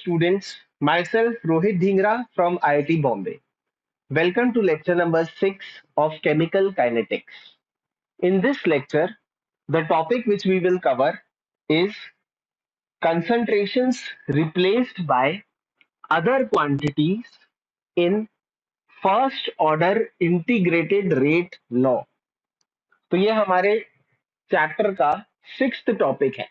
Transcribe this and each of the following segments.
students, myself Rohit Dhingra from IIT Bombay. Welcome to lecture number 6 of Chemical Kinetics. In this lecture, the topic which we will cover is concentrations replaced by other quantities in first order integrated rate law. तो ये हमारे chapter का 6th topic है.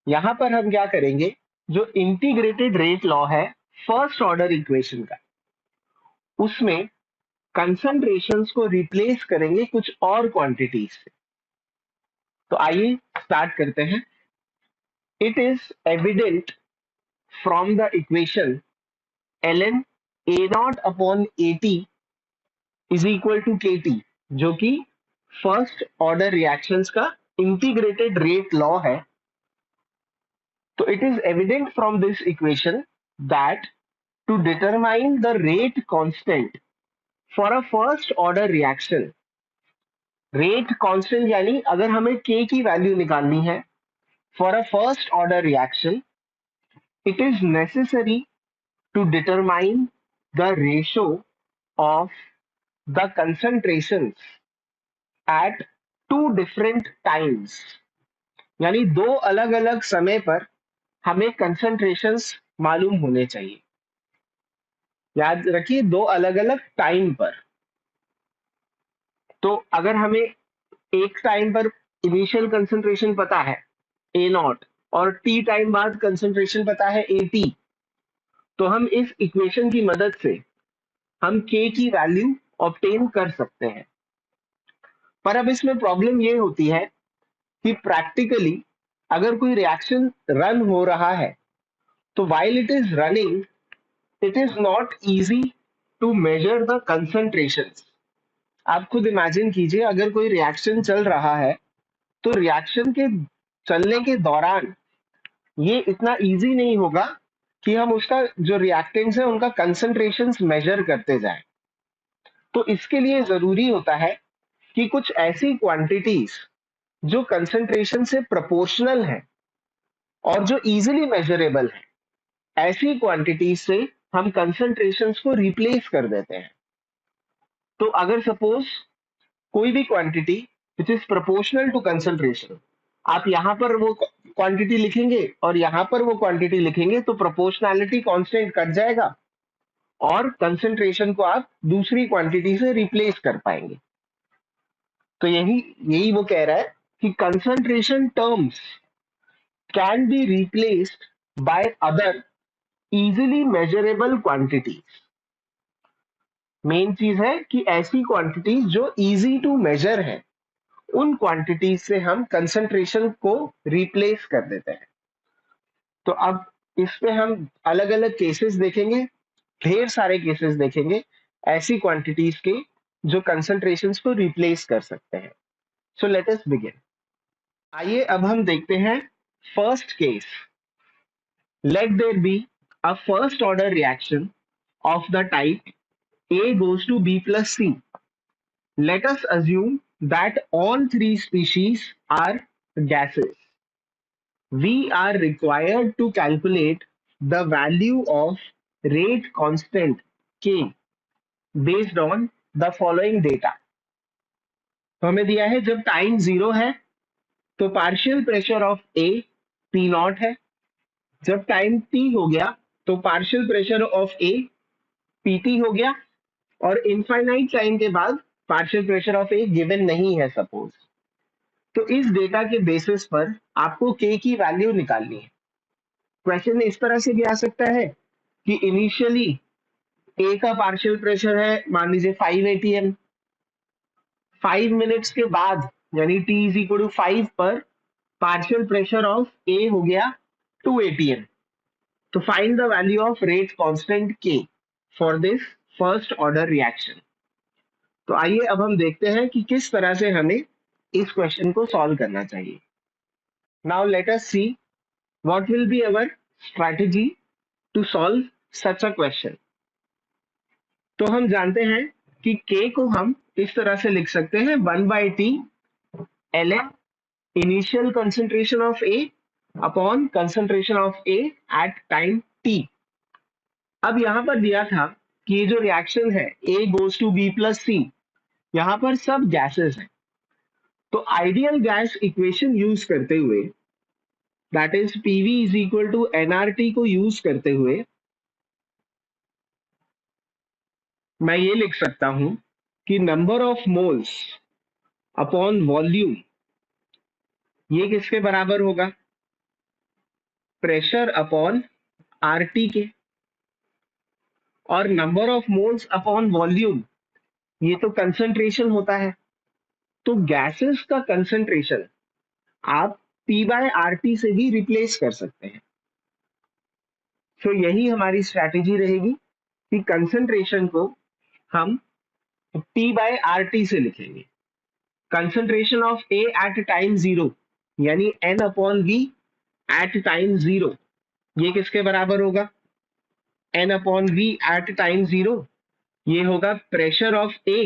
यहां पर हम क्या करेंगे, जो इंटीग्रेटेड रेट लॉ है फर्स्ट ऑर्डर इक्वेशन का, उसमें कंसंट्रेशंस को रिप्लेस करेंगे कुछ और क्वांटिटीज से. तो आइए स्टार्ट करते हैं. It is evident from the equation ln a not upon at is equal to kt, जो कि फर्स्ट ऑर्डर रिएक्शंस का इंटीग्रेटेड रेट लॉ है. So it is evident from this equation that to determine the rate constant for a first order reaction, rate constant यानी अगर हमें k की value निकालनी है for a first order reaction, it is necessary to determine the ratio of the concentrations at two different times. यानी दो अलग अलग समय पर हमें कंसंट्रेशंस मालूम होने चाहिए. याद रखिए, दो अलग अलग टाइम पर. तो अगर हमें एक टाइम पर इनिशियल कंसंट्रेशन पता है ए नॉट और टी टाइम बाद कंसंट्रेशन पता है ए टी, तो हम इस इक्वेशन की मदद से हम के की वैल्यू ऑब्टेन कर सकते हैं. पर अब इसमें प्रॉब्लम ये होती है कि प्रैक्टिकली अगर कोई रिएक्शन रन हो रहा है तो while it is running, it is not easy to measure the concentrations. आप खुद इमेजिन कीजिए, अगर कोई रिएक्शन चल रहा है तो रिएक्शन के चलने के दौरान ये इतना इजी नहीं होगा कि हम उसका जो रिएक्टेंट्स है उनका कंसंट्रेशंस मेजर करते जाएं. तो इसके लिए जरूरी होता है कि कुछ ऐसी क्वांटिटीज जो कंसंट्रेशन से प्रोपोर्शनल है और जो इजीली मेजरेबल है, ऐसी क्वांटिटीज से हम कंसंट्रेशंस को रिप्लेस कर देते हैं. तो अगर सपोज कोई भी quantity which is proportional to concentration, आप यहां पर वो क्वांटिटी लिखेंगे और यहां पर वो क्वांटिटी लिखेंगे तो प्रोपोर्शनैलिटी कांस्टेंट कट जाएगा और कंसंट्रेशन को आप दूसरी क्वांटिटी से रिप्लेस कर पाएंगे. तो यही यही वो कह रहा है कि concentration terms can be replaced by other easily measurable quantities. Main चीज है कि ऐसी क्वांटिटीज जो इजी टू मेजर है, उन क्वांटिटीज से हम कंसंट्रेशन को रिप्लेस कर देते हैं. तो अब इस पे हम अलग अलग केसेस देखेंगे, ढेर सारे केसेस देखेंगे ऐसी क्वांटिटीज के जो कंसंट्रेशंस को रिप्लेस कर सकते हैं. So let us begin. आइए अब हम देखते हैं first case. Let there be a first order reaction of the type A goes to B plus C. Let us assume that all three species are gases. We are required to calculate the value of rate constant K based on the following data. तो हमें दिया है जब time 0 है तो partial pressure of A P naught है. जब time T हो गया तो partial pressure of A PT हो गया, और इनफाइनाइट टाइम के बाद partial pressure of A given नहीं है सपोज. तो इस डेटा के बेसिस पर आपको के की वैल्यू निकालनी है. क्वेश्चन इस तरह से भी आ सकता है कि इनिशियली ए का पार्शियल प्रेशर है मान लीजिए 5 atm, 5 मिनट्स के बाद यानी टी इज इक्वल टू 5 पर पार्शियल प्रेशर ऑफ ए हो गया 2 atm. तो find the value of rate constant k for this first order reaction. तो आइए अब हम देखते हैं कि किस तरह से हमें इस क्वेश्चन को सॉल्व करना चाहिए. Now let us see what will be our strategy to solve such a question. तो हम जानते हैं कि k को हम इस तरह से लिख सकते हैं 1/t ln initial concentration of A upon concentration of A at time T. अब यहां पर दिया था कि ये जो रिएक्शन है A goes to B plus C, यहां पर सब गैसेस हैं। तो आइडियल गैस इक्वेशन यूज करते हुए, that is PV is equal to nRT को यूज करते हुए मैं ये लिख सकता हूं कि number of moles upon volume ये किसके बराबर होगा? प्रेशर अपॉन आरटी के। और number of moles upon volume ये तो कंसंट्रेशन होता है। तो गैसेस का कंसंट्रेशन आप पी बाय आर टी से भी रिप्लेस कर सकते हैं। तो यही हमारी स्ट्रैटेजी रहेगी कि कंसंट्रेशन को हम पी बाय आर टी से लिखेंगे। Concentration of A at time zero यानी n upon V at time zero, ये किसके बराबर होगा? N upon V at time zero, ये होगा pressure of A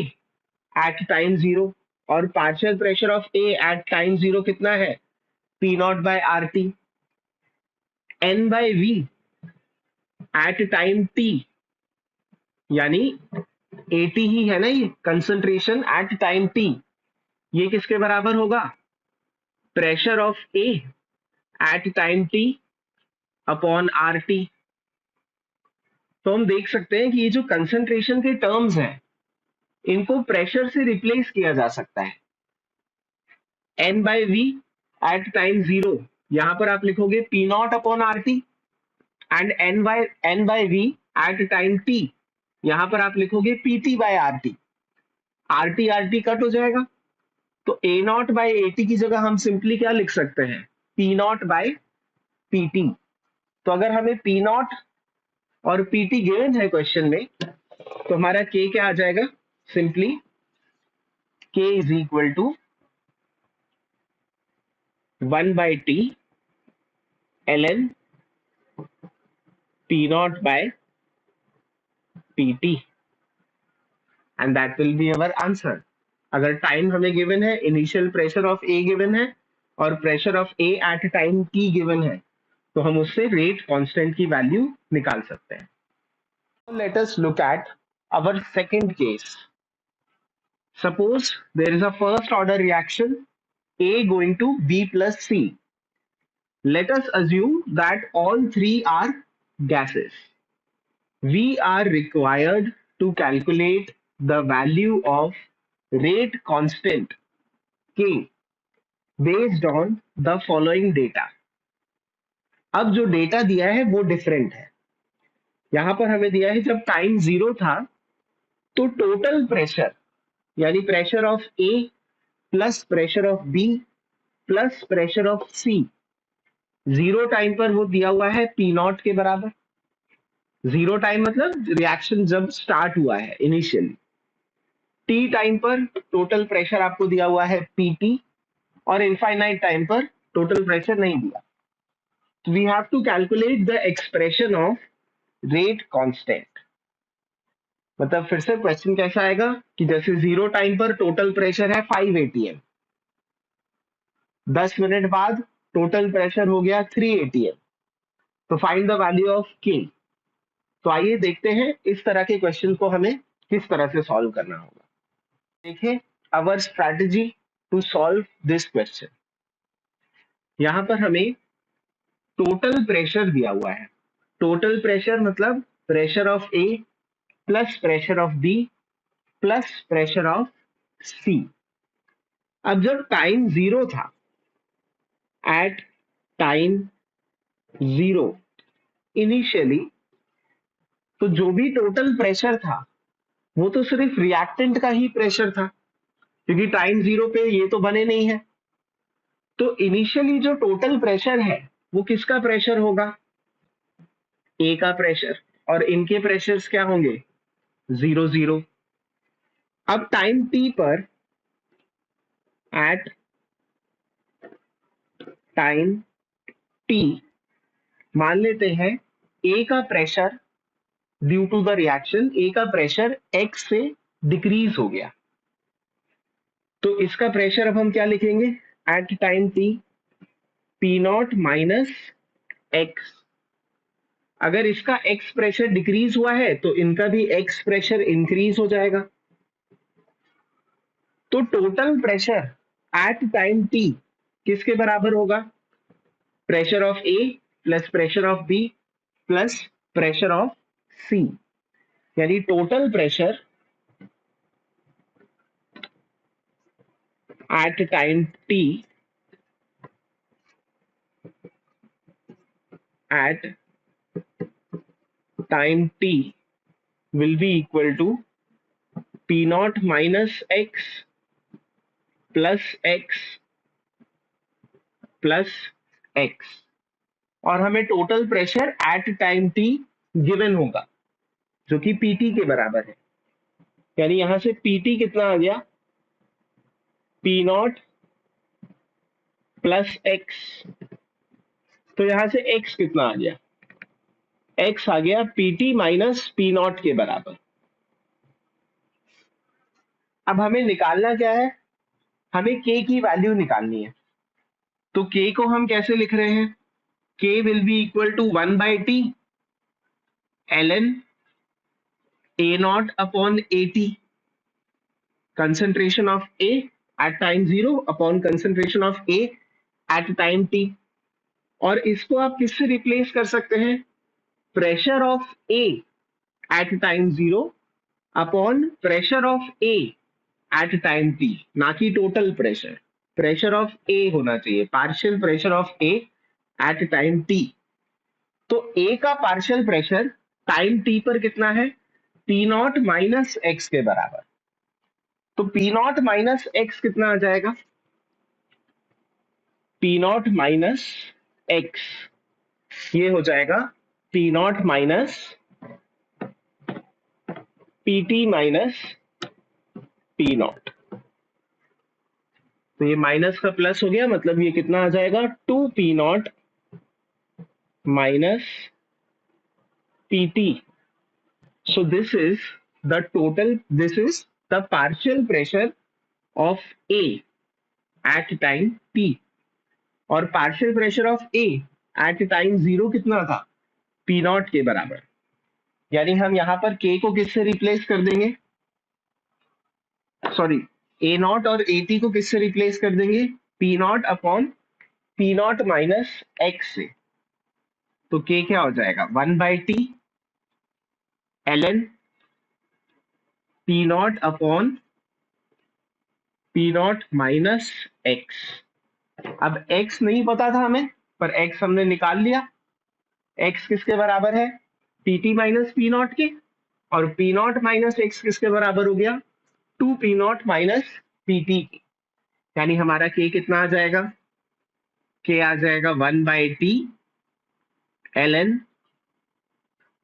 at time zero. और partial pressure of A at time zero कितना है? P not by R T. N by V at time T यानी एटी ही है ना, ये कंसंट्रेशन एट टाइम टी, ये किसके बराबर होगा? Pressure of A at time T upon R T. तो हम देख सकते हैं कि ये जो कंसंट्रेशन के टर्म्स हैं इनको प्रेशर से रिप्लेस किया जा सकता है। N by V at time zero, यहां पर आप लिखोगे P not upon R T. And n by V at time T, यहां पर आप लिखोगे PT by R T cut हो जाएगा। तो A not by A T की जगह हम सिंपली क्या लिख सकते हैं? P not by P T. तो अगर हमें पी नॉट और पी टी गिवन है क्वेश्चन में, तो हमारा के क्या आ जाएगा? Simply k is equal to 1/t ln P naught by PT, and that will be our answer. अगर टाइम हमें गिवन है, initial pressure of A given है और pressure of A at time T given है, तो हम उससे rate constant की वैल्यू निकाल सकते हैं। Let us look at our second case. Suppose there is a first order reaction A going to B plus C. Let us assume that all three are gases. We are required to calculate the value of rate constant K based on the following data. अब जो data दिया है वो different है। यहां पर हमें दिया है जब टाइम जीरो था तो टोटल प्रेशर यानी pressure of A plus pressure of B plus pressure of C, zero time पर वो दिया हुआ है पी नॉट के बराबर। जीरो टाइम मतलब रिएक्शन जब स्टार्ट हुआ है इनिशियली। टी टाइम पर टोटल प्रेशर आपको दिया हुआ है पीटी, और इनफाइनाइट टाइम पर टोटल प्रेशर नहीं दिया। तो we have to calculate the expression of rate constant. मतलब फिर से क्वेश्चन कैसा आएगा कि जैसे जीरो टाइम पर टोटल प्रेशर है 5 एटीएम, 10 मिनट बाद टोटल प्रेशर हो गया 3 एटीएम, तो फाइंड द वैल्यू ऑफ के। तो आइए देखते हैं इस तरह के क्वेश्चन को हमें किस तरह से सॉल्व करना होगा। देखिए our strategy to solve this question. यहां पर हमें टोटल प्रेशर दिया हुआ है। टोटल प्रेशर मतलब pressure of A plus pressure of B plus pressure of C. अब जब टाइम जीरो था, एट टाइम जीरो इनिशियली, तो जो भी टोटल प्रेशर था वो तो सिर्फ रिएक्टेंट का ही प्रेशर था, क्योंकि टाइम जीरो पे ये तो बने नहीं है। तो इनिशियली जो टोटल प्रेशर है वो किसका प्रेशर होगा? ए का प्रेशर। और इनके प्रेशर्स क्या होंगे? 0 0। अब टाइम टी पर, एट टाइम टी, मान लेते हैं ए का pressure due to the reaction, A का प्रेशर एक्स से डिक्रीज हो गया। तो इसका प्रेशर अब हम क्या लिखेंगे? At time T P naught minus X. अगर इसका एक्स प्रेशर डिक्रीज हुआ है तो इनका भी एक्स प्रेशर इंक्रीज हो जाएगा। तो total pressure at time T किसके बराबर होगा? Pressure of A plus pressure of B plus pressure of C, यानी total pressure at time T at time t will be equal to p naught minus x plus x plus x, और हमें total pressure at time t given होगा जो कि pt के बराबर है। यानी यहां से pt कितना आ गया? p naught plus x। तो यहां से x कितना आ गया? x आ गया pt माइनस p नॉट के बराबर। अब हमें निकालना क्या है? हमें k की वैल्यू निकालनी है। तो k को हम कैसे लिख रहे हैं? k will be equal to 1 by t ln a naught upon at, concentration of a at time 0 upon concentration of a at time t। और इसको आप किससे रिप्लेस कर सकते हैं? Pressure of a at time 0 upon pressure of a at time t, ना कि total pressure. Pressure of a होना चाहिए, partial pressure of a at time t। तो a का पार्शियल प्रेशर टाइम t पर कितना है? पी नॉट माइनस एक्स के बराबर। तो पी नॉट माइनस एक्स कितना आ जाएगा? पी नॉट माइनस एक्स ये हो जाएगा P naught minus PT minus P naught. तो ये माइनस का प्लस हो गया, मतलब ये कितना आ जाएगा? 2 P naught minus PT. So this is the total, this is the partial pressure of A at time t, और partial pressure of A at time 0 कितना था? P नॉट के बराबर। यानी हम यहां पर K को किससे रिप्लेस कर देंगे? सॉरी, A नॉट और AT को किससे रिप्लेस कर देंगे? P not upon P not minus x से। तो K क्या हो जाएगा? 1 by T ln P not upon P not minus x. अब x नहीं पता था हमें, पर x हमने निकाल लिया। x किसके बराबर है? pt माइनस पी नॉट के, और p नॉट माइनस एक्स किसके बराबर हो गया? 2 पी नॉट माइनस pt के। यानी हमारा k कितना आ जाएगा? k आ जाएगा 1 by T ln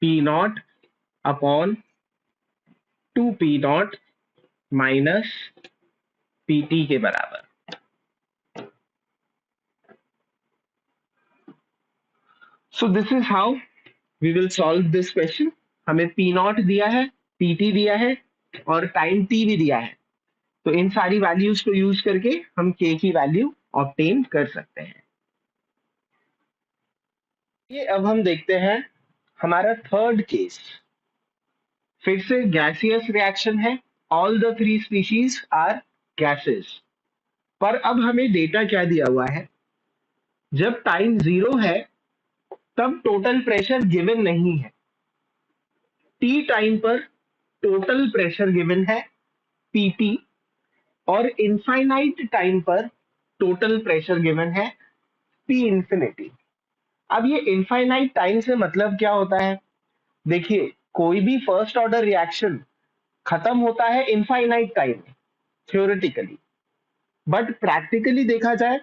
P not upon 2 P naught minus pt के बराबर। So this is how we will solve this question। हमें P नॉट दिया है, PT दिया है और टाइम T भी दिया है। तो इन सारी वैल्यूज को यूज करके हम K की वैल्यू ऑब्टेन कर सकते हैं। ये अब हम देखते हैं हमारा थर्ड केस। फिर से गैसियस रिएक्शन है, all the three species are gases. पर अब हमें डेटा क्या दिया हुआ है? जब टाइम 0 है तब टोटल प्रेशर गिवन नहीं है। टी टाइम पर टोटल प्रेशर गिवन है पीटी, और इनफाइनाइट टाइम पर टोटल प्रेशर गिवन है पी इंफिनिटी। अब ये इनफाइनाइट टाइम से मतलब क्या होता है? देखिए, कोई भी फर्स्ट ऑर्डर रिएक्शन खत्म होता है इनफाइनाइट टाइम में थ्योरेटिकली, बट प्रैक्टिकली देखा जाए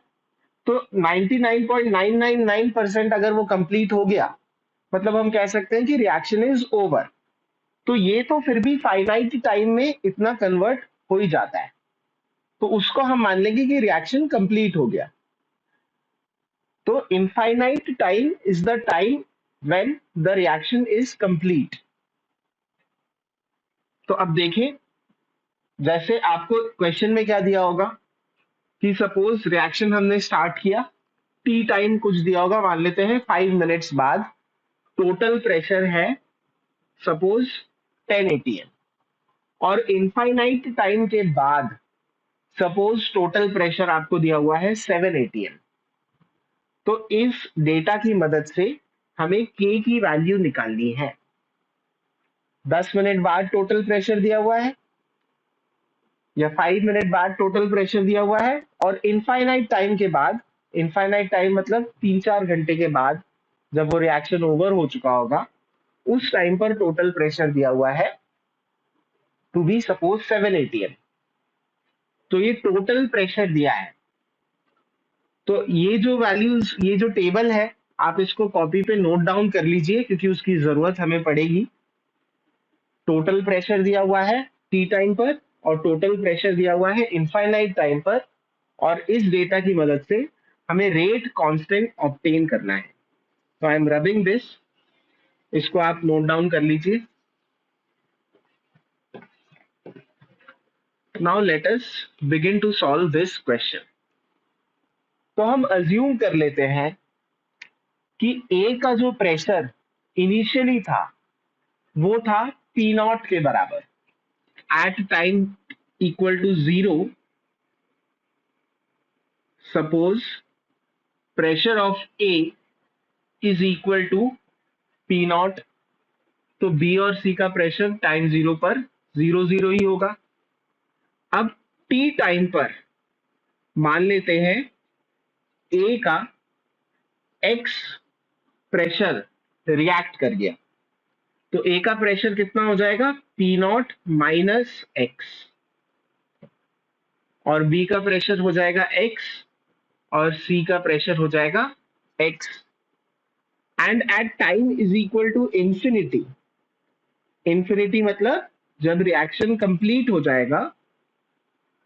तो 99.999% अगर वो कंप्लीट हो गया, मतलब हम कह सकते हैं कि रिएक्शन इज ओवर। तो ये तो फिर भी फाइनाइट टाइम में इतना कन्वर्ट हो ही जाता है, तो उसको हम मान लेंगे कि रिएक्शन कंप्लीट हो गया। तो infinite time is the time when the reaction is complete. तो अब देखें, जैसे आपको क्वेश्चन में क्या दिया होगा कि सपोज रिएक्शन हमने स्टार्ट किया टी टाइम कुछ दिया होगा, मान लेते हैं 5 मिनट्स बाद टोटल प्रेशर है सपोज 10 atm, और इनफाइनाइट टाइम के बाद सपोज टोटल प्रेशर आपको दिया हुआ है 7 atm। तो इस डेटा की मदद से हमें के की वैल्यू निकालनी है। 10 मिनट बाद टोटल प्रेशर दिया हुआ है या 5 मिनट बाद टोटल प्रेशर दिया हुआ है, और इनफाइनाइट टाइम के बाद, इनफाइनाइट टाइम मतलब 3-4 घंटे के बाद जब वो रिएक्शन ओवर हो चुका होगा, उस टाइम पर टोटल प्रेशर दिया हुआ है टू बी सपोज 7 atm। तो ये टोटल प्रेशर दिया है। तो ये जो वैल्यूज, ये जो टेबल है, आप इसको कॉपी पे नोट डाउन कर लीजिए क्योंकि उसकी जरूरत हमें पड़ेगी। टोटल प्रेशर दिया हुआ है टी टाइम पर, और टोटल प्रेशर दिया हुआ है इनफाइनाइट टाइम पर, और इस डेटा की मदद से हमें रेट कांस्टेंट ऑब्टेन करना है। तो आई एम रबिंग दिस, इसको आप नोट डाउन कर लीजिए। Now let us begin to solve this question. तो हम अज्यूम कर लेते हैं कि ए का जो प्रेशर इनिशियली था वो था पी नॉट के बराबर at time equal to 0। Suppose pressure of A is equal to P naught, तो बी और सी का प्रेशर टाइम 0 पर 0 ही होगा। अब टी टाइम पर मान लेते हैं ए का एक्स प्रेशर रिएक्ट कर गया, तो ए का प्रेशर कितना हो जाएगा, पी नॉट माइनस एक्स, और बी का प्रेशर हो जाएगा एक्स, और सी का प्रेशर हो जाएगा X, and at time is equal to infinity. Infinity मतलब जब रिएक्शन कंप्लीट हो जाएगा,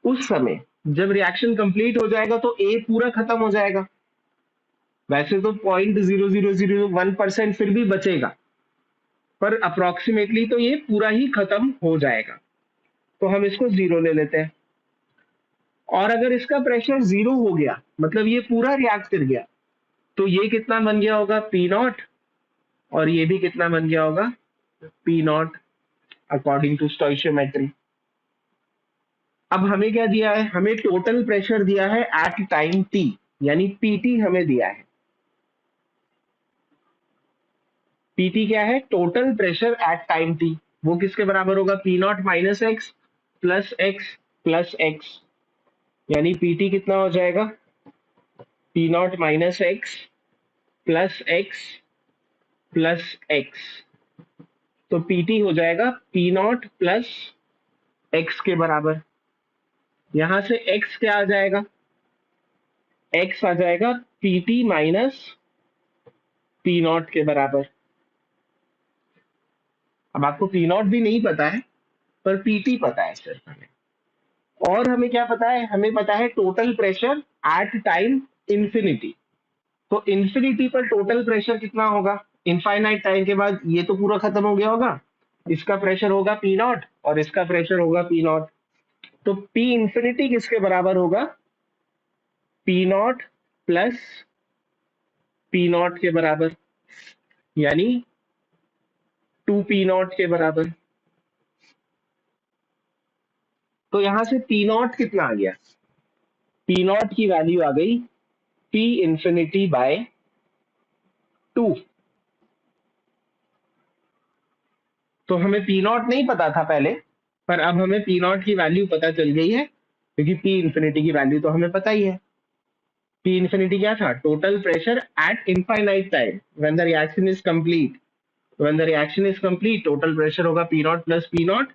उस समय जब रिएक्शन कंप्लीट हो जाएगा तो ए पूरा खत्म हो जाएगा। वैसे तो 0.0001% फिर भी बचेगा, पर अप्रोक्सीमेटली तो ये पूरा ही खत्म हो जाएगा। तो हम इसको 0 ले लेते हैं। और अगर इसका प्रेशर 0 हो गया, मतलब ये पूरा रिएक्ट कर गया, तो ये कितना बन गया होगा, पी नॉट, और ये भी कितना बन गया होगा, P naught according to stoichiometry. अब हमें क्या दिया है, हमें टोटल प्रेशर दिया है एट टाइम टी, यानी पीटी हमें दिया है। पीटी क्या है, total pressure at time T. वो किसके बराबर होगा, P naught minus x plus x plus x, यानी पीटी कितना हो जाएगा, P naught minus x plus x plus x. तो पीटी हो जाएगा पी नॉट प्लस एक्स के बराबर। यहां से एक्स क्या आ जाएगा, एक्स आ जाएगा पीटी माइनस पी नॉट के बराबर। अब आपको पी नॉट भी नहीं पता है, पर पीटी पता है सिर्फ हमें। और हमें क्या पता है, हमें पता है total pressure at time infinity. तो इंफिनिटी पर टोटल प्रेशर कितना होगा, इनफाइनाइट टाइम के बाद ये तो पूरा खत्म हो गया होगा, इसका प्रेशर होगा पी नॉट और इसका प्रेशर होगा पी नॉट। तो पी इंफिनिटी किसके बराबर होगा, P naught plus P naught के बराबर, यानी 2 पी नॉट के बराबर। तो यहां से पी नॉट कितना आ गया, पी नॉट की वैल्यू आ गई पी इंफिनिटी बाय 2। तो हमें पी नॉट नहीं पता था पहले, पर अब हमें पी नॉट की वैल्यू पता चल गई है, क्योंकि पी इंफिनिटी की वैल्यू तो हमें पता ही है। पी इंफिनिटी क्या था, total pressure at infinite time when the reaction is complete. When the reaction is complete total pressure होगा P naught plus P naught,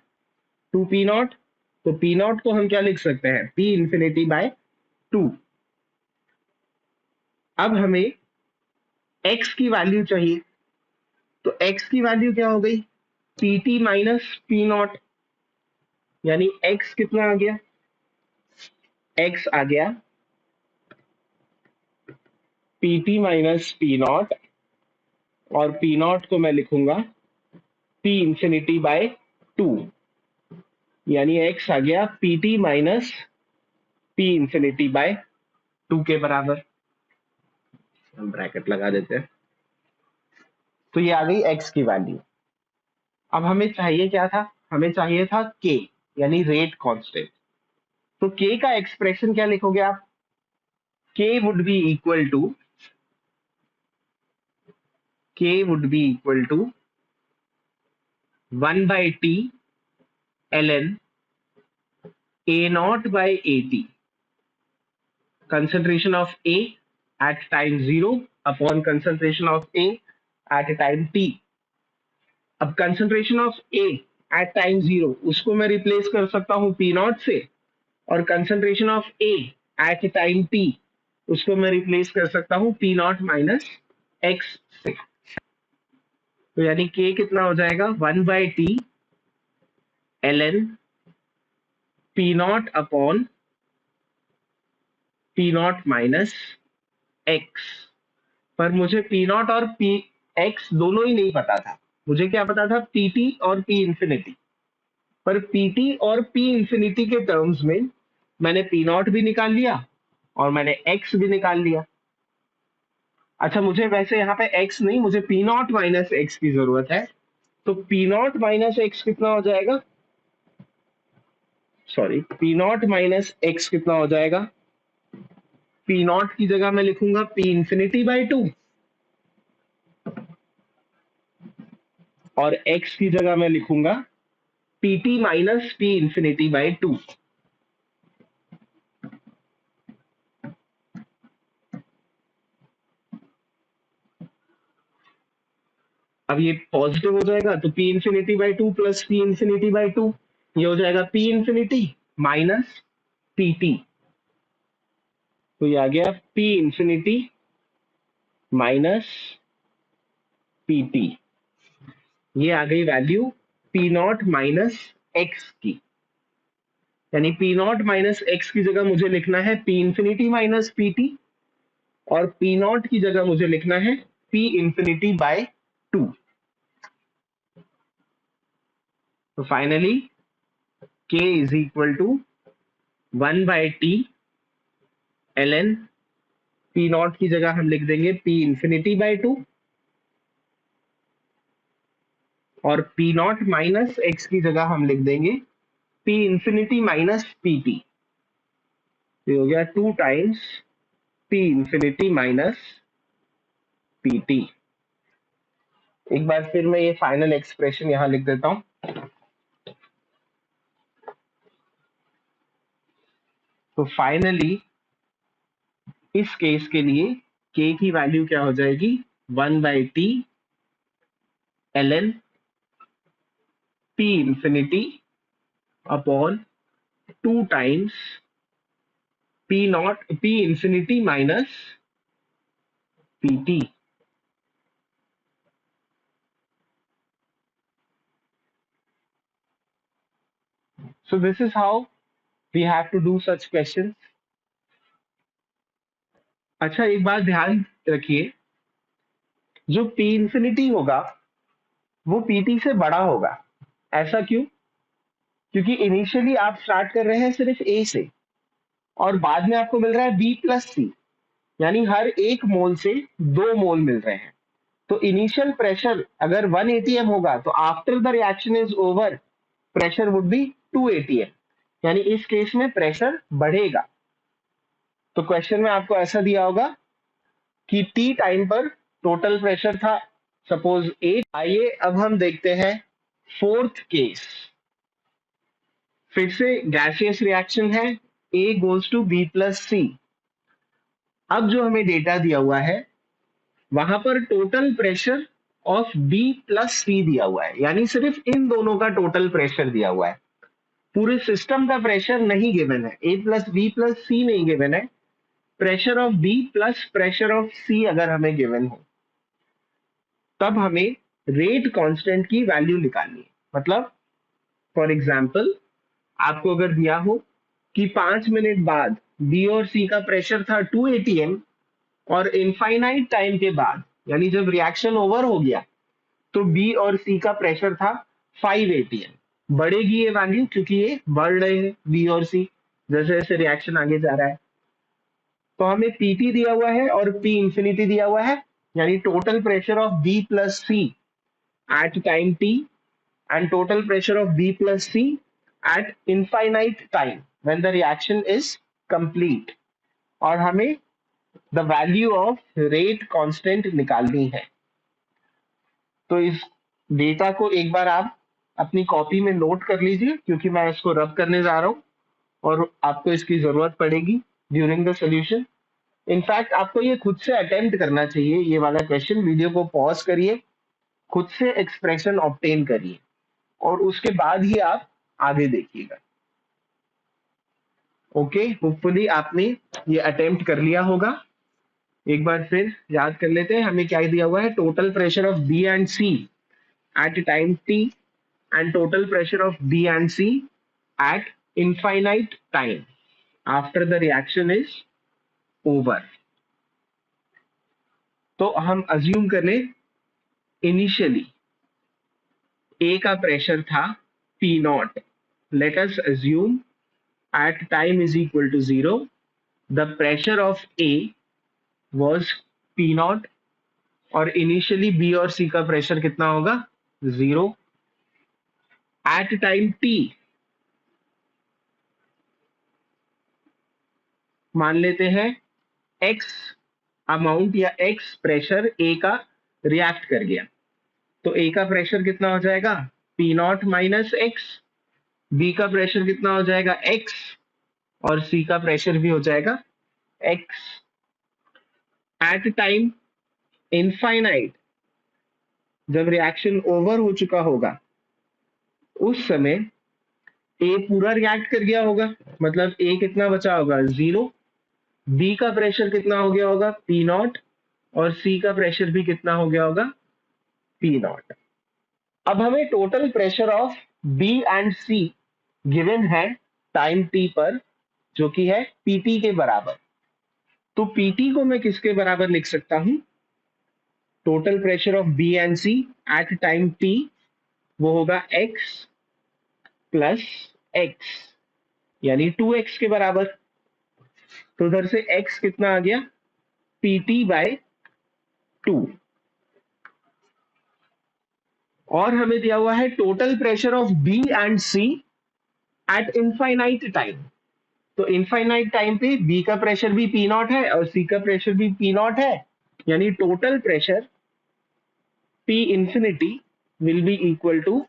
2 P naught. तो पी नॉट को हम क्या लिख सकते हैं, पी इंफिनिटी बाय 2। अब हमें एक्स की वैल्यू चाहिए, तो एक्स की वैल्यू क्या हो गई, P T minus P not, यानी एक्स कितना आ गया, एक्स आ गया P T minus P not, और पी नॉट को मैं लिखूंगा पी इंफिनिटी बाय 2, यानी एक्स आ गया P T minus P infinity by 2 के बराबर। हम ब्रैकेट लगा देते हैं। तो ये आ गई x की वैल्यू। अब हमें चाहिए क्या था? हमें चाहिए था k, यानी रेट कांस्टेंट। तो k का एक्सप्रेशन क्या लिखोगे आप? k would be equal to 1 by t ln a naught by at, concentration of a at time 0 upon concentration of a at time t। अब concentration of A at time 0 उसको मैं replace कर सकता हूं P naught से, और concentration of A at time T उसको मैं रिप्लेस कर सकता हूं पी नॉट माइनस एक्स से। तो यानी के कितना हो जाएगा? 1/t ln P not upon P naught minus x. पर मुझे पी नॉट और पी एक्स दोनों ही नहीं पता था। मुझे क्या पता था? पीटी और पी इंफिनिटी। पर पीटी और पी इंफिनिटी के टर्म्स में मैंने पी नॉट भी निकाल लिया और मैंने एक्स भी निकाल लिया। अच्छा, मुझे वैसे यहाँ पे एक्स नहीं, मुझे पी नॉट माइनस एक्स की जरूरत है। तो पी नॉट माइनस एक्स कितना हो जाएगा? Sorry, P naught minus x कितना हो जाएगा? पी नॉट की जगह मैं लिखूंगा पी इंफिनिटी बाई 2, और एक्स की जगह मैं लिखूंगा PT minus P infinity by 2। अब ये पॉजिटिव हो जाएगा तो P infinity by 2 plus P infinity by 2, ये हो जाएगा पी इंफिनिटी माइनस पीटी। तो ये आ गया पी इंफिनिटी माइनस पीटी। ये आ गई value P naught minus x की। यानी पी नॉट माइनस एक्स की जगह मुझे लिखना है पी इंफिनिटी माइनस पीटी, और पी नॉट की जगह मुझे लिखना है पी इंफिनिटी बाय 2। तो finally k is equal to 1/t ln P naught की जगह हम लिख देंगे पी इंफिनिटी बाय 2, और पी नॉट माइनस एक्स की जगह हम लिख देंगे पी इंफिनिटी माइनस पीटी। ये हो गया 2 times P infinity minus PT. एक बार फिर मैं ये फाइनल एक्सप्रेशन यहां लिख देता हूं। तो फाइनली इस केस के लिए k की वैल्यू क्या हो जाएगी? 1/t ln p infinity upon 2 times p infinity minus pt। So this is how we have to do such questions. अच्छा, एक बात ध्यान रखिए, जो p इंफिनिटी होगा वो pt से बड़ा होगा। ऐसा क्यों? क्योंकि इनिशियली आप स्टार्ट कर रहे हैं सिर्फ a से, और बाद में आपको मिल रहा है b प्लस सी, यानी हर एक मोल से 2 मोल मिल रहे हैं। तो इनिशियल प्रेशर अगर 1 atm होगा तो after the reaction is over pressure would be 2 atm, यानी इस केस में प्रेशर बढ़ेगा। तो क्वेश्चन में आपको ऐसा दिया होगा कि टी टाइम पर टोटल प्रेशर था सपोज 8। आइए अब हम देखते हैं फोर्थ केस। फिर से गैसियस रिएक्शन है, A goes to B plus C. अब जो हमें डेटा दिया हुआ है वहां पर total pressure of B plus C दिया हुआ है, यानी सिर्फ इन दोनों का टोटल प्रेशर दिया हुआ है। पूरे सिस्टम का प्रेशर नहीं गिवन है, A प्लस B प्लस सी नहीं गिवन है। Pressure of B plus pressure of C अगर हमें गिवन हो तब हमें रेट कांस्टेंट की वैल्यू निकालनी है। मतलब फॉर एग्जांपल आपको अगर दिया हो कि 5 मिनट बाद बी और सी का प्रेशर था 2 atm, और इनफाइनाइट टाइम के बाद यानी जब रिएक्शन ओवर हो गया तो बी और सी का प्रेशर था 5 atm। बढ़ेगी ये वैल्यू क्योंकि ये बढ़ रहे हैं बी और सी जैसे जैसे रिएक्शन आगे जा रहा है। तो हमें पीटी दिया हुआ है और पी इंफिनिटी दिया हुआ है, यानी total pressure of B plus C at time T and total pressure of B plus C at infinite time when the reaction is complete. और हमें the value of rate constant निकालनी है। तो इस डेटा को एक बार आप अपनी कॉपी में नोट कर लीजिए, क्योंकि मैं इसको रब करने जा रहा हूँ और आपको इसकी जरूरत पड़ेगी ड्यूरिंग द सोल्यूशन। इनफैक्ट आपको ये खुद से अटेम्प्ट करना चाहिए, ये वाला क्वेश्चन। वीडियो को पॉज करिए, खुद से एक्सप्रेशन ऑब्टेन करिए और उसके बाद ही आप आगे देखिएगा। ओके, होपफुली आपने ये अटेम्प्ट कर लिया होगा। एक बार फिर याद कर लेते हैं, हमें क्या दिया हुआ है, total pressure of B and C at time T and total pressure of B and C at infinite time after the reaction is over. तो हम अज्यूम करें इनिशियली ए का प्रेशर था P naught. Let us assume at time is equal to 0, the pressure of A was P naught और initially B और C का pressure कितना होगा, 0। एट टाइम T मान लेते हैं X अमाउंट या X प्रेशर A का रिएक्ट कर गया, तो A का प्रेशर कितना हो जाएगा, P not minus X। B का प्रेशर कितना हो जाएगा, X, और C का प्रेशर भी हो जाएगा X। एट टाइम इनफाइनाइट जब रिएक्शन ओवर हो चुका होगा, उस समय ए पूरा रिएक्ट कर गया होगा, मतलब ए कितना बचा होगा, 0। बी का प्रेशर कितना हो गया होगा, पी नॉट, और सी का प्रेशर भी कितना हो गया होगा, पी नॉट। अब हमें total pressure of B and C given है टाइम टी पर, जो कि है पीटी के बराबर। तो पीटी को मैं किसके बराबर लिख सकता हूं, total pressure of B and C at time T, वो होगा x प्लस x, यानी 2x के बराबर। तो उधर से x कितना आ गया, pt बाय 2। और हमें दिया हुआ है total pressure of B and C eight infinite time. तो इनफाइनाइट टाइम पे B का प्रेशर भी P नॉट है और C का प्रेशर भी P नॉट है, यानी total pressure P infinity will be equal to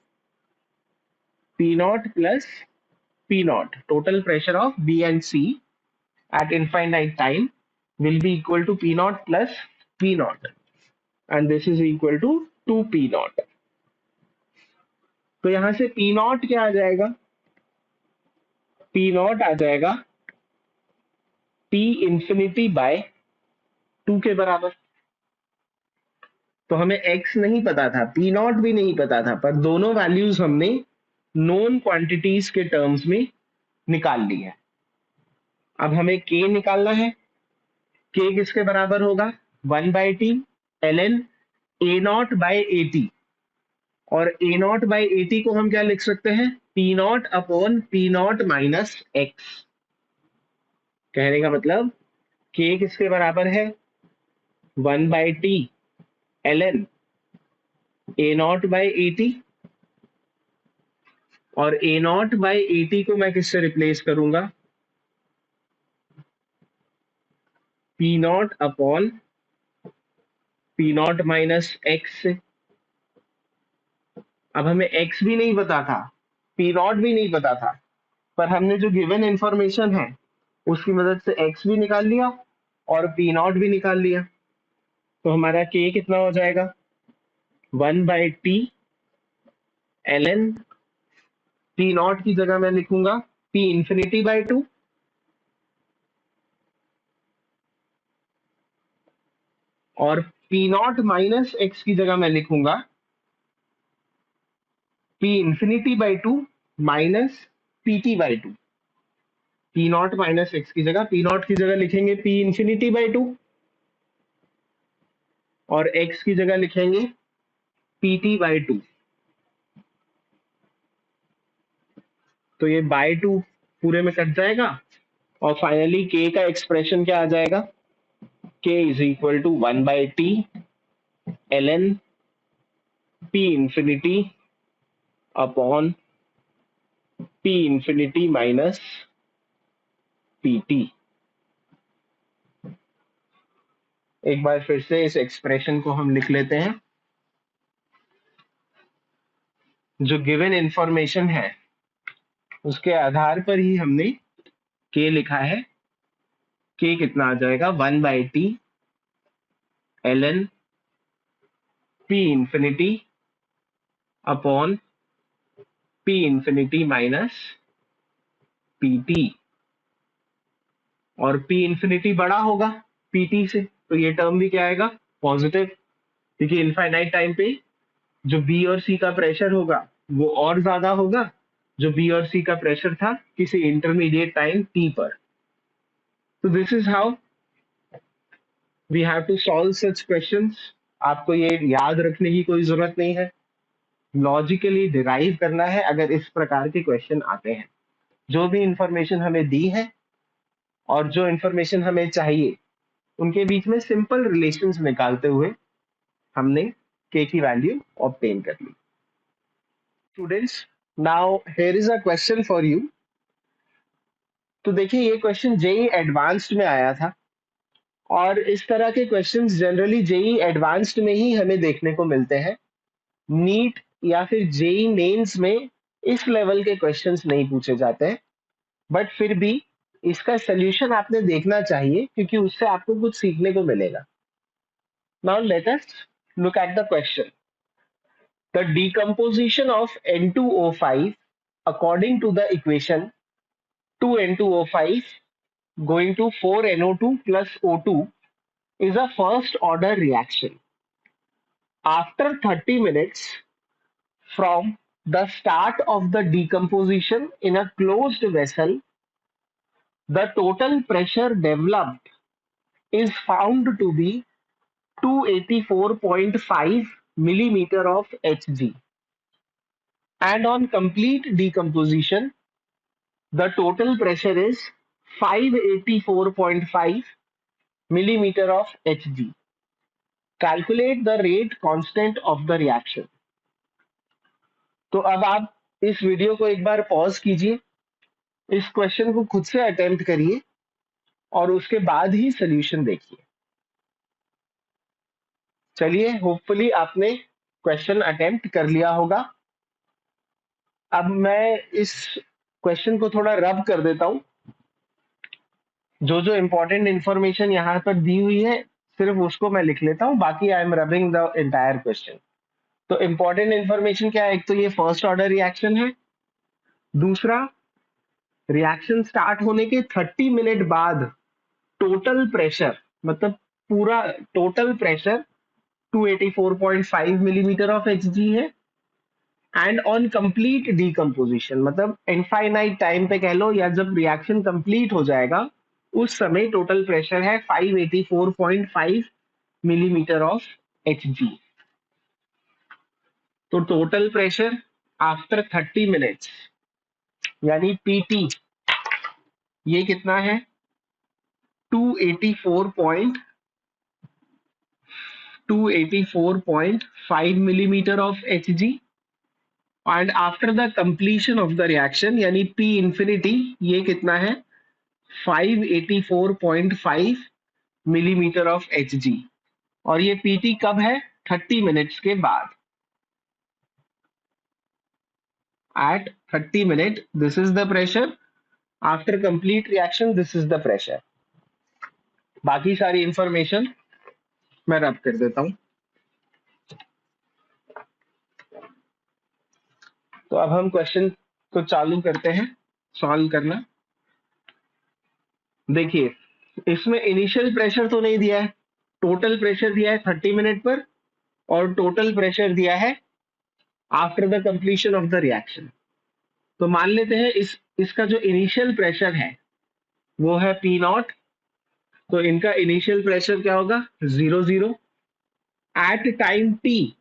P naught plus P naught. Total pressure of B and C at infinite time will be equal to P naught plus P naught, and this is equal to 2 P naught। तो यहां से P naught क्या आ जाएगा, P naught आ जाएगा P infinity by 2 के बराबर। तो हमें X नहीं पता था, P naught भी नहीं पता था, पर दोनों वैल्यूज हमने नोन क्वांटिटीज के टर्म्स में निकाल ली है। अब हमें K निकालना है। K किसके बराबर होगा, 1 by T ln A not by A T, और ए नॉट बाई ए टी को हम क्या लिख सकते हैं, P not upon P naught minus x. कहने का मतलब के किसके बराबर है, 1 by T ln A not by A T, और ए नॉट बाई ए टी को मैं किससे रिप्लेस करूंगा, P not upon P naught minus x से। अब हमें एक्स भी नहीं पता था, पी नॉट भी नहीं पता था, पर हमने जो गिवन इंफॉर्मेशन है उसकी मदद से एक्स भी निकाल लिया और पी नॉट भी निकाल लिया। तो हमारा के कितना हो जाएगा, 1 by T ln P naught की जगह मैं लिखूंगा पी इंफिनिटी बाई 2, और पी नॉट माइनस एक्स की जगह मैं लिखूंगा P infinity by 2 minus P T by 2। P naught minus x की जगह, पी नॉट की जगह लिखेंगे पी इंफिनिटी बाई 2, और एक्स की जगह लिखेंगे पी टी बाई 2। तो ये बाई 2 पूरे में कट जाएगा और फाइनली के का एक्सप्रेशन क्या आ जाएगा, k is equal to 1/t ln p infinity upon p infinity minus pt। एक बार फिर से इस एक्सप्रेशन को हम लिख लेते हैं। जो गिवन इंफॉर्मेशन है उसके आधार पर ही हमने के लिखा है। के कितना आ जाएगा, 1/t ln p infinity upon p infinity minus pt। और p इंफिनिटी बड़ा होगा pt से, तो ये टर्म भी क्या आएगा, पॉजिटिव, क्योंकि इनफाइनाइट टाइम पे जो बी और सी का प्रेशर होगा वो और ज्यादा होगा जो बी और सी का प्रेशर था किसी इंटरमीडिएट टाइम टी पर। तो this is how we have to solve such questions. आपको ये याद रखने की कोई जरूरत नहीं है, लॉजिकली डिराइव करना है अगर इस प्रकार के क्वेश्चन आते हैं। जो भी इंफॉर्मेशन हमें दी है और जो इंफॉर्मेशन हमें चाहिए उनके बीच में सिंपल रिलेशंस निकालते हुए हमने के की वैल्यू ऑब्टेन कर ली। Students, now here is a question for you. तो देखिए ये क्वेश्चन जेई एडवांस्ड में आया था और इस तरह के क्वेश्चंस जनरली जेई एडवांस्ड में ही हमें देखने को मिलते हैं। नीट या फिर जेई मेंस में इस लेवल के क्वेश्चंस नहीं पूछे जाते हैं, बट फिर भी इसका सोल्यूशन आपने देखना चाहिए क्योंकि उससे आपको कुछ सीखने को मिलेगा। Now let us look at the question. The decomposition of N2O5 according to the equation 2N2O5 going to 4NO2 plus O2 is a first order reaction. After 30 minutes from the start of the decomposition in a closed vessel, the total pressure developed is found to be 284.5 millimeter of Hg, and on complete decomposition the total pressure is 584.5 millimeter of Hg. Calculate the rate constant of the reaction. तो अब आप इस video को एक बार pause कीजिए, इस question को खुद से अटेम्प्ट करिए और उसके बाद ही सोल्यूशन देखिए। चलिए, होपफुली आपने क्वेश्चन अटेम्प्ट कर लिया होगा। अब मैं इस क्वेश्चन को थोड़ा रब कर देता हूं। जो जो इंपॉर्टेंट इंफॉर्मेशन यहाँ पर दी हुई है सिर्फ उसको मैं लिख लेता हूँ, बाकी I am rubbing the entire question. तो इंपॉर्टेंट इंफॉर्मेशन क्या है, एक तो ये फर्स्ट ऑर्डर रिएक्शन है, दूसरा रिएक्शन स्टार्ट होने के 30 मिनट बाद टोटल प्रेशर, मतलब पूरा total pressure 284.5 millimetre of Hg है। एंड ऑन कंप्लीट डीकम्पोजिशन, मतलब इनफाइनाइट टाइम पे कह लो या जब रिएक्शन कंप्लीट हो जाएगा उस समय टोटल प्रेशर है 584.5 मिलीमीटर ऑफ Hg। तो टोटल प्रेशर आफ्टर 30 मिनट्स यानी पीटी ये कितना है, 284.5 millimeter of Hg, and after the completion of the reaction यानी P infinity ये कितना है, 584.5 millimeter of Hg, और ये PT कब है, 30 मिनट्स के बाद। At 30 minute this is the pressure, after complete reaction this is the pressure। बाकी सारी इंफॉर्मेशन मैं रब कर देता हूं। तो अब हम क्वेश्चन को चालू करते हैं सॉल्व करना। देखिए इसमें इनिशियल प्रेशर तो नहीं दिया है, टोटल प्रेशर दिया है 30 मिनट पर और टोटल प्रेशर दिया है after the completion of the reaction. तो मान लेते हैं इसका जो इनिशियल प्रेशर है वो है पी नॉट। तो इनका इनिशियल प्रेशर क्या होगा, 0 at time T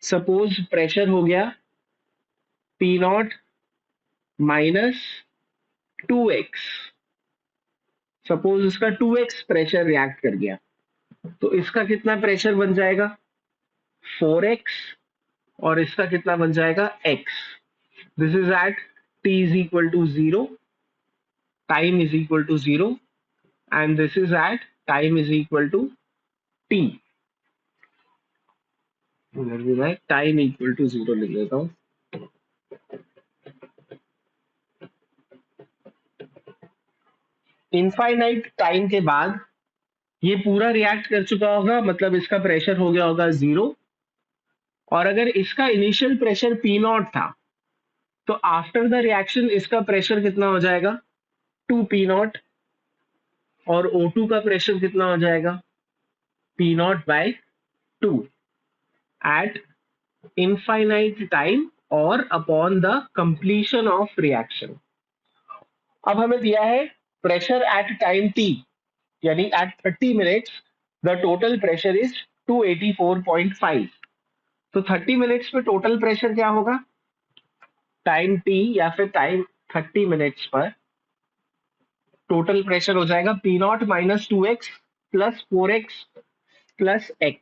suppose pressure हो गया P naught minus 2x, suppose इसका 2x प्रेशर रिएक्ट कर गया, तो इसका कितना प्रेशर बन जाएगा 4x, और इसका कितना बन जाएगा x. This is at t is equal to 0, time is equal to 0, and this is at time is equal to t. इधर भी मैं टाइम इक्वल टू 0 लिख देता हूँ. इनफाइनाइट टाइम के बाद ये पूरा रिएक्ट कर चुका होगा, मतलब इसका प्रेशर हो गया होगा 0. और अगर इसका इनिशियल प्रेशर पी नॉट था, तो आफ्टर द रिएक्शन इसका प्रेशर कितना हो जाएगा 2 पी नॉट, और O2 का प्रेशर कितना हो जाएगा P not by 2 at infinite time और upon the completion of reaction. अब हमें दिया है प्रेशर एट टाइम t, यानी at 30 minutes the total pressure is 284.5. तो 30 मिनट्स पे टोटल प्रेशर क्या होगा टाइम t या फिर टाइम 30 मिनट्स पर टोटल प्रेशर हो जाएगा P naught minus 2x plus 4x plus x,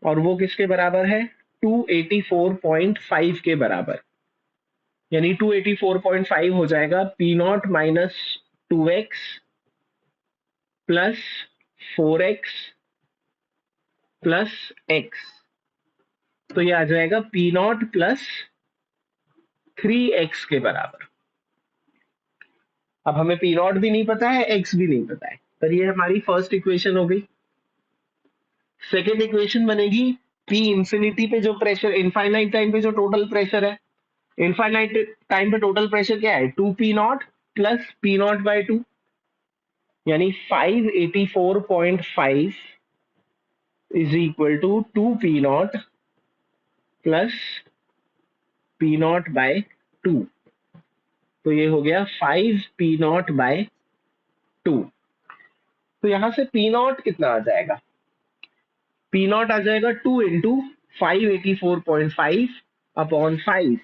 और वो किसके बराबर है 284.5 के बराबर. यानी 284.5 हो जाएगा P naught minus 2x plus 4x plus x. तो ये आ जाएगा पी नॉट प्लस 3x के बराबर. अब हमें पी नॉट भी नहीं पता है, x भी नहीं पता है, पर ये हमारी फर्स्ट इक्वेशन हो गई. सेकेंड इक्वेशन बनेगी P इंफिनिटी पे जो प्रेशर, इनफाइनाइट टाइम पे जो टोटल प्रेशर है. इनफाइनाइट टाइम पे टोटल प्रेशर क्या है 2 P naught plus P naught by 2, यानी 584.5 is equal to 2 P naught plus P not by 2. तो ये हो गया 5 पी नॉट बाय 2. तो यहां से पी नॉट कितना आ जाएगा पी नॉट आ जाएगा 2 इंटू 584.5 अपॉन 5.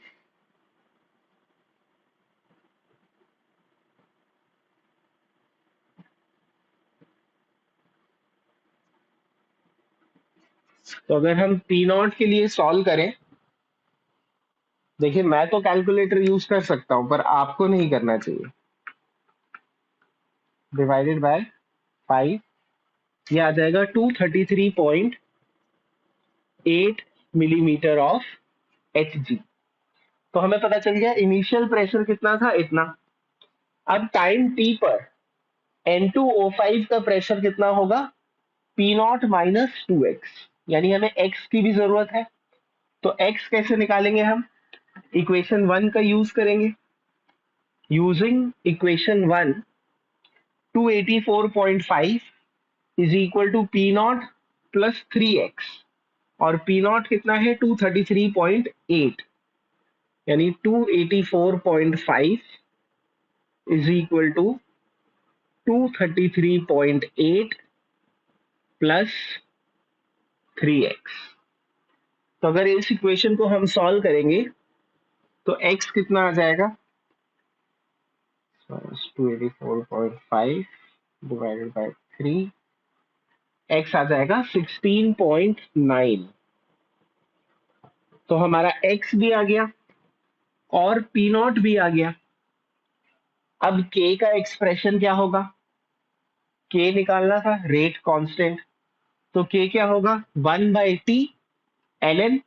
तो अगर हम पी नॉट के लिए सॉल्व करें, देखिए मैं तो कैलकुलेटर यूज कर सकता हूं, पर आपको नहीं करना चाहिए. डिवाइडेड बाय 5, ये आ जाएगा 233.8 मिलीमीटर ऑफ Hg. तो हमें पता चल गया इनिशियल प्रेशर कितना था इतना. अब टाइम t पर N2O5 का प्रेशर कितना होगा P नॉट माइनस 2x, यानी हमें x की भी जरूरत है. तो x कैसे निकालेंगे हम इक्वेशन 1 का यूज करेंगे. Using equation 1, 284.5 is equal to P naught plus 3x, और पी नॉट कितना है 233.8, यानी 284.5 is equal to 233.8 plus 3x. तो अगर इस इक्वेशन को हम सॉल्व करेंगे तो x कितना आ जाएगा 284.5 डिवाइडेड बाय 3, x आ जाएगा 16.9. तो हमारा x भी आ गया और p नॉट भी आ गया. अब k का एक्सप्रेशन क्या होगा, k निकालना था रेट कांस्टेंट. तो k क्या होगा 1 by T ln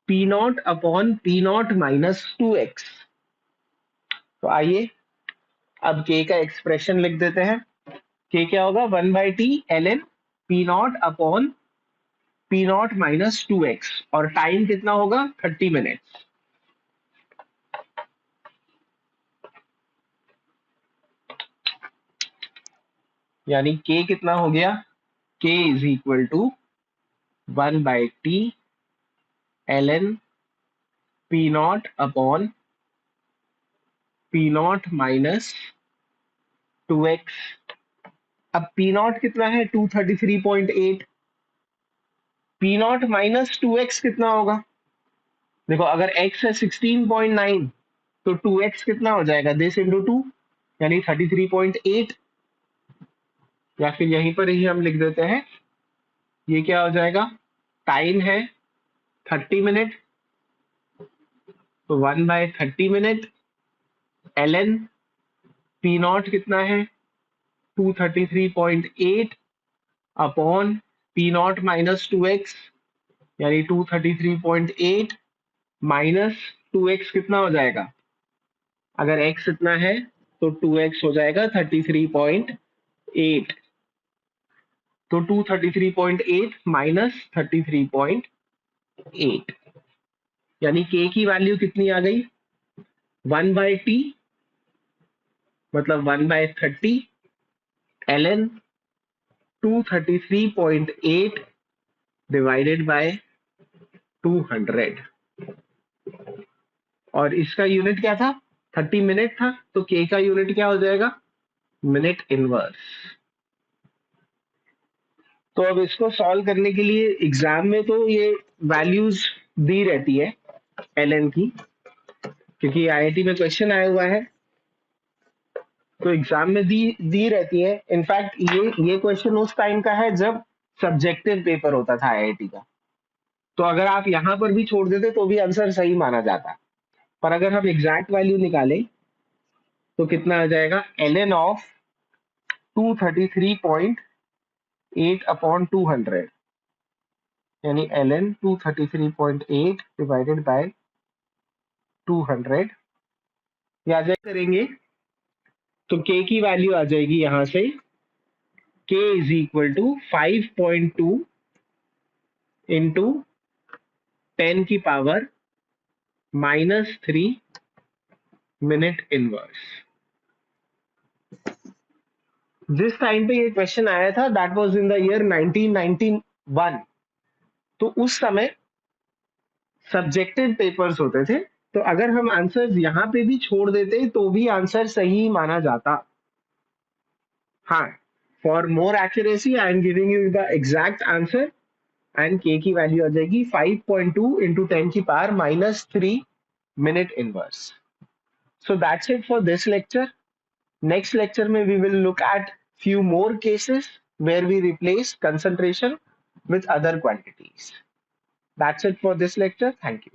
P not upon P naught minus 2x. तो आइए अब k का एक्सप्रेशन लिख देते हैं. k क्या होगा 1 by T ln P not upon P naught minus 2x, और टाइम कितना होगा 30 मिनट्स. यानी k कितना हो गया k is equal to 1 by T ln P not upon P naught minus 2x. अब पी नॉट कितना है 233.8, पी नॉट माइनस 2x कितना होगा. देखो अगर x है 16.9 तो 2x कितना हो जाएगा दिस इंटू 2, यानी 33.8. या फिर यहीं पर ही हम लिख देते हैं, ये क्या हो जाएगा, टाइम है 30 मिनट, तो 1/30 मिनट ln पी नॉट कितना है 233.8 upon P naught minus 2x, यानी 233.8 माइनस 2x कितना हो जाएगा, अगर x इतना है तो 2x हो जाएगा 33.8, तो 233.8 माइनस 33.8, यानी k की वैल्यू कितनी आ गई 1/t, मतलब 1/30 ln 233.8 डिवाइडेड बाय 200, और इसका यूनिट क्या था 30 मिनट था, तो k का यूनिट क्या हो जाएगा मिनट इनवर्स। तो अब इसको सॉल्व करने के लिए एग्जाम में तो ये वैल्यूज दी रहती है ln की, क्योंकि आईआईटी में क्वेश्चन आया हुआ है, तो एग्जाम में दी रहती है। इनफैक्ट ये क्वेश्चन उस टाइम का है जब सब्जेक्टिव पेपर होता था आईआईटी का, तो अगर आप यहाँ पर भी छोड़ देते तो भी आंसर सही माना जाता, पर अगर हम एग्जैक्ट वैल्यू निकालें तो कितना आ जाएगा ln ऑफ 233.8 अपॉन 200, यानी ln 233.8 डिवाइडेड बाय 200, या करेंगे तो k की वैल्यू आ जाएगी यहां से k is equal to 5.2 into 10 की पावर -3 मिनट इनवर्स। जिस टाइम पे ये क्वेश्चन आया था that was in the year 1991, तो उस समय सब्जेक्टिव पेपर्स होते थे, तो अगर हम आंसर्स यहाँ पे भी छोड़ देते तो भी आंसर सही माना जाता। हाँ, for more accuracy I am giving you the exact answer, and k की वैल्यू आ जाएगी 5.2 इंटू 10 की power -3 minute inverse. So that's it for this lecture. Next lecture में we will look at few more cases where we replace concentration with other quantities. That's it for this lecture. Thank you.